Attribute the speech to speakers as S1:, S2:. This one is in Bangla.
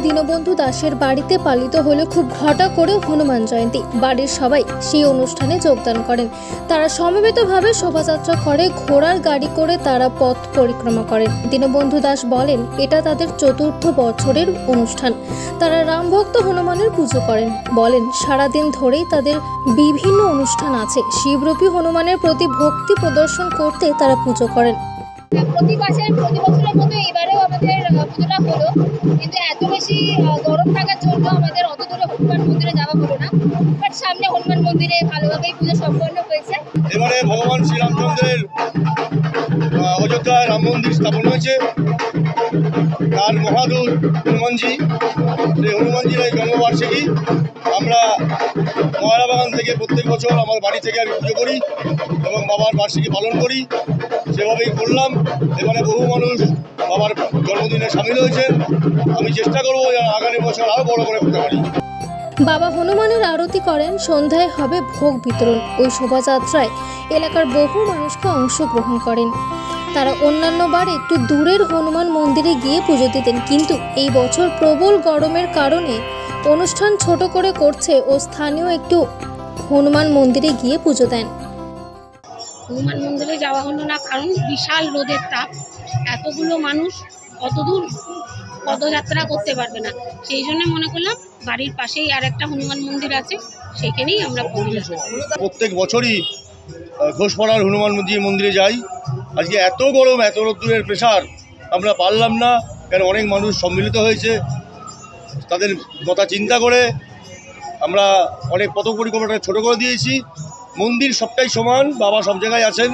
S1: দীনবন্ধু দাসের বাড়িতে পালিত হলো খুব ঘটা করে হনুমান জয়ন্তী। বাড়ির সবাই সেই অনুষ্ঠানে যোগদান করেন। তারা সমবেতভাবে শোভাযাত্রা করে, ঘোড়ার গাড়ি করে তারা পথ পরিক্রমা করেন। দীনবন্ধু দাস বলেন, এটা তাদের চতুর্থ বছরের অনুষ্ঠান। তারা রামভক্ত হনুমানের পুজো করেন। বলেন, সারাদিন ধরেই তাদের বিভিন্ন অনুষ্ঠান আছে। শিবরূপী হনুমানের প্রতি ভক্তি প্রদর্শন করতে তারা পুজো করেন।
S2: প্রতি বছরের মতো এবারেও আমাদের পুজোটা হলো, কিন্তু এত বেশি গরম থাকার জন্য আমাদের অত দূরে হনুমান মন্দিরে যাওয়া হলো না। বাট সামনে হনুমান মন্দিরে ভালোভাবেই পুজো সম্পন্ন হয়েছে।
S3: এবারে ভগবান শ্রীরামচন্দ্রের অযোধ্যায় রাম মন্দির স্থাপন হয়েছে। তার মহাদূত হনুমানজি, সেই হনুমানজির এই জন্মবার্ষিকী আমরা ময়লা বাগান থেকে প্রত্যেক বছর আমার বাড়ি থেকে আমি পুজো করি এবং বাবার বার্ষিকী পালন করি। সেভাবেই করলাম। এবারে বহু মানুষ বাবার জন্মদিনে সামিল হয়েছেন। আমি চেষ্টা করবো আগামী বছর আরও বড় করে করতে পারি।
S1: বাবা হনুমানের আরতি করেন। সন্ধ্যায় হবে ভোগ বিতরণ। ওই শোভাযাত্রায় এলাকার বহু মানুষকে অংশগ্রহণ করেন। তারা অন্যান্য বার একটু দূরের হনুমান মন্দিরে গিয়ে পুজো দিতেন, কিন্তু এই বছর প্রবল গরমের কারণে অনুষ্ঠান ছোট করে করছে ও স্থানীয় একটু হনুমান মন্দিরে গিয়ে পুজো দেন।
S4: হনুমান মন্দিরে যাওয়া হলো না, কারণ বিশাল রোদের তাপ, এতগুলো মানুষ অত দূর পদযাত্রা করতে পারবে না। সেই জন্য মনে করলাম বাড়ির পাশেই আর একটা হনুমান মন্দির আছে, সেখানেই আমরা
S3: প্রত্যেক বছরই ঘোষপাড়ার হনুমান মন্দিরে যাই। আজকে এত গরম, এত রোদ্দুরের প্রেশার আমরা পারলাম না, কারণ অনেক মানুষ সম্মিলিত হয়েছে। তাদের কথা চিন্তা করে আমরা অনেক পথ পরিক্রমাটা ছোটো করে দিয়েছি। মন্দির সবটাই সমান, বাবা সব জায়গায় আছেন।